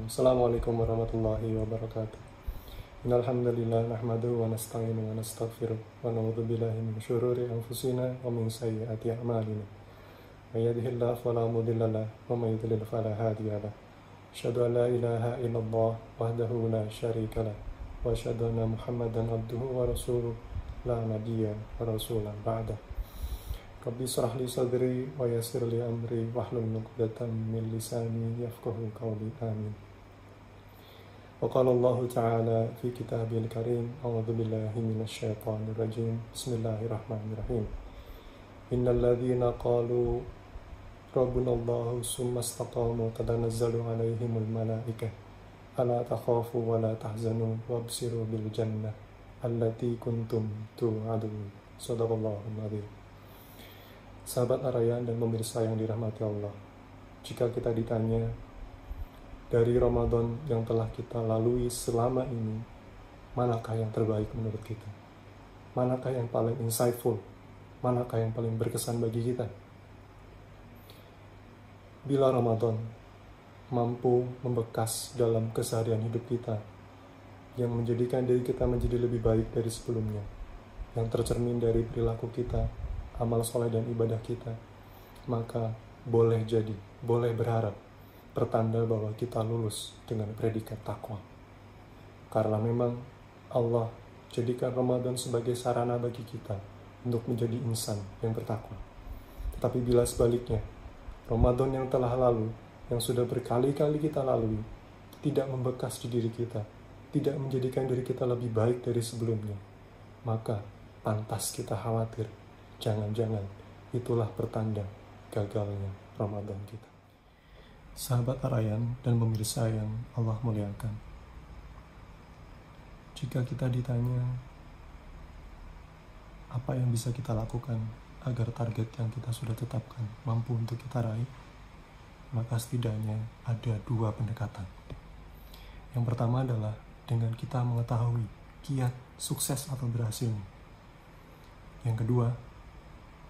Assalamualaikum warahmatullahi wabarakatuh. Innal hamdalillah nahmaduhu wa nasta'inuhu wa nastaghfiruh wa na'udzu billahi min syururi anfusina wa min sayyiati a'malina. May yahdihillahu fala mudilla lahu wa may yudlil fala hadiya lahu. Asyhadu an la ilaha illallah wahdahu la syarika lahu wa asyhadu anna Muhammadan abduhu wa rasuluh la nabiyya wa rasulan ba'dah. Rabbi shrah li sadri wa yassir li amri wahlul 'uqdatam min lisani yafqahu qawli. Amin. Wa qala Allah ta'ala fi kitabil karim, a'udzu billahi minasy syaithanir rajim. Bismillahirrahmanirrahim. Innal ladzina qalu rabbuna Allah tsumma istaqamu tatanazzalu 'alaihimul malaikah alla takhafu wa la tahzanu wabshiru bil jannah allati kuntum tu'adun. Shadaqallahul adzim. Sahabat Arayan dan pemirsa yang dirahmati Allah, jika kita ditanya dari Ramadan yang telah kita lalui selama ini, manakah yang terbaik menurut kita? Manakah yang paling insightful? Manakah yang paling berkesan bagi kita? Bila Ramadan mampu membekas dalam keseharian hidup kita, yang menjadikan diri kita menjadi lebih baik dari sebelumnya, yang tercermin dari perilaku kita, amal soleh dan ibadah kita, maka boleh jadi, boleh berharap, pertanda bahwa kita lulus dengan predikat takwa. Karena memang Allah jadikan Ramadan sebagai sarana bagi kita untuk menjadi insan yang bertakwa. Tetapi bila sebaliknya, Ramadan yang telah lalu, yang sudah berkali-kali kita lalui, tidak membekas di diri kita, tidak menjadikan diri kita lebih baik dari sebelumnya, maka pantas kita khawatir. Jangan-jangan itulah pertanda gagalnya Ramadan kita. Sahabat Arayan dan pemirsa yang Allah muliakan, jika kita ditanya apa yang bisa kita lakukan agar target yang kita sudah tetapkan mampu untuk kita raih, maka setidaknya ada dua pendekatan. Yang pertama adalah dengan kita mengetahui kiat sukses atau berhasilnya. Yang kedua,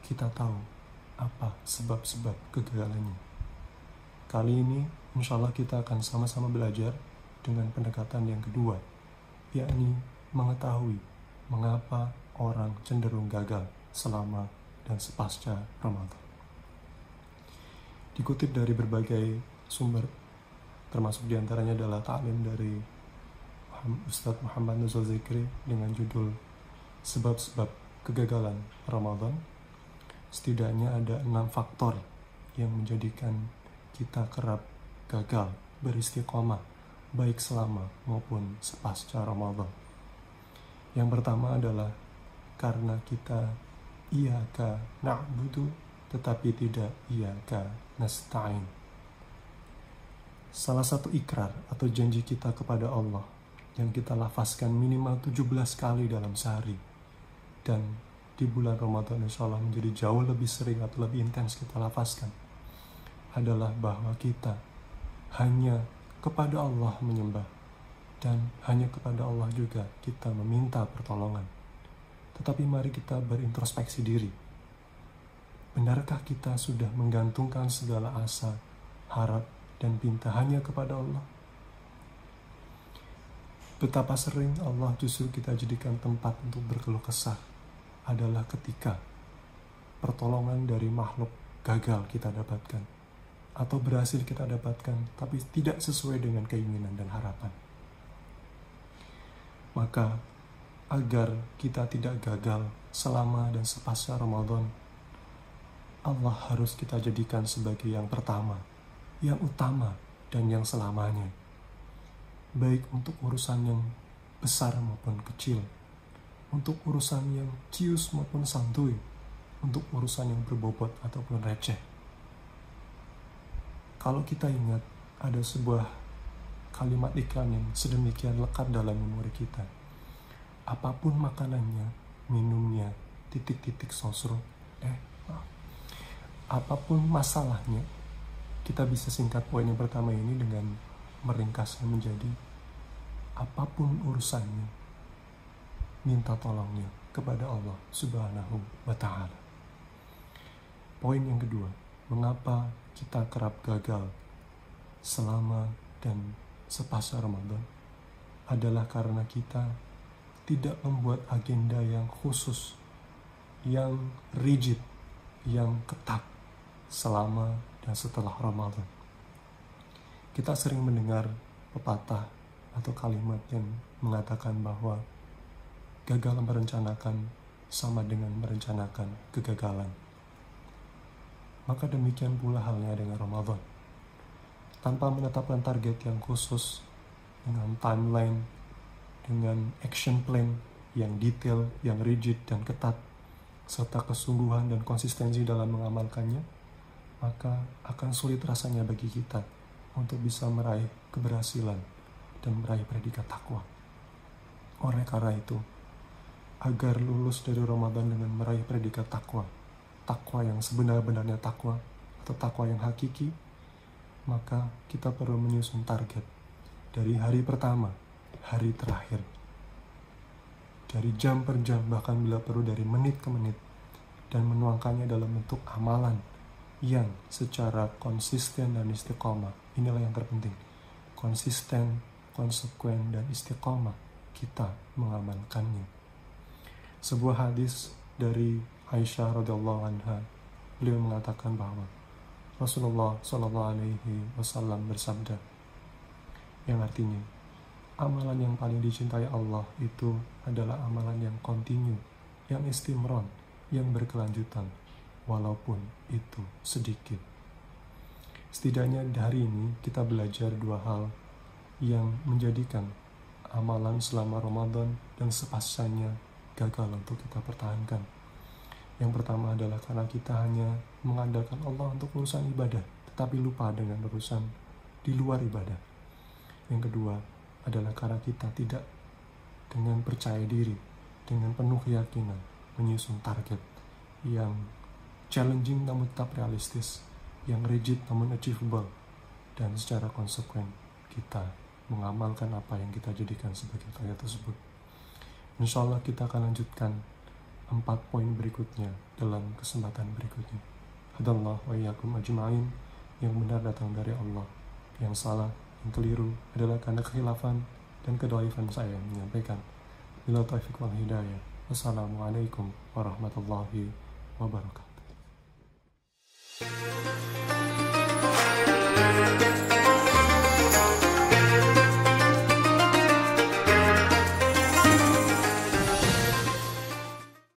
kita tahu apa sebab-sebab kegagalannya. Kali ini, insya Allah kita akan sama-sama belajar dengan pendekatan yang kedua, yakni mengetahui mengapa orang cenderung gagal selama dan sepasca Ramadan. Dikutip dari berbagai sumber, termasuk diantaranya adalah ta'lim dari Ustadz Muhammad Nuzul Zikri dengan judul Sebab-sebab Kegagalan Ramadan. Setidaknya ada 6 faktor yang menjadikan kita kerap gagal beristiqomah baik selama maupun sepasca Ramadan. Yang pertama adalah karena kita iyyaka na'budu tetapi tidak iyyaka nasta'in. Salah satu ikrar atau janji kita kepada Allah yang kita lafazkan minimal 17 kali dalam sehari, dan di bulan Ramadan insya Allah menjadi jauh lebih sering atau lebih intens kita lafazkan, adalah bahwa kita hanya kepada Allah menyembah dan hanya kepada Allah juga kita meminta pertolongan. Tetapi mari kita berintrospeksi diri. Benarkah kita sudah menggantungkan segala asa, harap, dan pinta hanya kepada Allah? Betapa sering Allah justru kita jadikan tempat untuk berkeluh kesah adalah ketika pertolongan dari makhluk gagal kita dapatkan atau berhasil kita dapatkan tapi tidak sesuai dengan keinginan dan harapan. Maka agar kita tidak gagal selama dan sepasca Ramadan, Allah harus kita jadikan sebagai yang pertama, yang utama, dan yang selamanya. Baik untuk urusan yang besar maupun kecil, untuk urusan yang cius maupun santuy, untuk urusan yang berbobot ataupun receh. Kalau kita ingat, ada sebuah kalimat iklan yang sedemikian lekat dalam memori kita. Apapun makanannya, minumnya, titik-titik sosro, apapun masalahnya, kita bisa singkat poin yang pertama ini dengan meringkasnya menjadi apapun urusannya, minta tolongnya kepada Allah Subhanahu wa Ta'ala. Poin yang kedua, mengapa kita kerap gagal selama dan sepasca Ramadan adalah karena kita tidak membuat agenda yang khusus, yang rigid, yang ketat selama dan setelah Ramadan. Kita sering mendengar pepatah atau kalimat yang mengatakan bahwa gagal merencanakan sama dengan merencanakan kegagalan. Maka demikian pula halnya dengan Ramadan. Tanpa menetapkan target yang khusus, dengan timeline, dengan action plan yang detail, yang rigid dan ketat, serta kesungguhan dan konsistensi dalam mengamalkannya, maka akan sulit rasanya bagi kita untuk bisa meraih keberhasilan dan meraih predikat takwa. Oleh karena itu, agar lulus dari Ramadan dengan meraih predikat takwa, takwa yang sebenar-benarnya takwa atau takwa yang hakiki, maka kita perlu menyusun target dari hari pertama, hari terakhir, dari jam per jam, bahkan bila perlu dari menit ke menit, dan menuangkannya dalam bentuk amalan yang secara konsisten dan istiqomah. Inilah yang terpenting, konsisten, konsekuen, dan istiqomah kita mengamalkannya. Sebuah hadis dari Aisyah radhiyallahu anha, beliau mengatakan bahwa Rasulullah SAW bersabda, yang artinya, amalan yang paling dicintai Allah itu adalah amalan yang kontinu, yang istimron, yang berkelanjutan, walaupun itu sedikit. Setidaknya hari ini kita belajar dua hal yang menjadikan amalan selama Ramadan dan sepascanya gagal untuk kita pertahankan. Yang pertama adalah karena kita hanya mengandalkan Allah untuk urusan ibadah, tetapi lupa dengan urusan di luar ibadah. Yang kedua adalah karena kita tidak dengan percaya diri, dengan penuh keyakinan, menyusun target yang challenging namun tetap realistis, yang rigid namun achievable, dan secara konsekuen kita mengamalkan apa yang kita jadikan sebagai target tersebut. Insya Allah kita akan lanjutkan 4 poin berikutnya dalam kesempatan berikutnya. Hadallah wa iyyakum ajma'in. Yang benar datang dari Allah, yang salah, yang keliru adalah karena kekhilafan dan kedhaifan saya yang menyampaikan. Bila taufiq wal hidayah. Wassalamualaikum warahmatullahi wabarakatuh.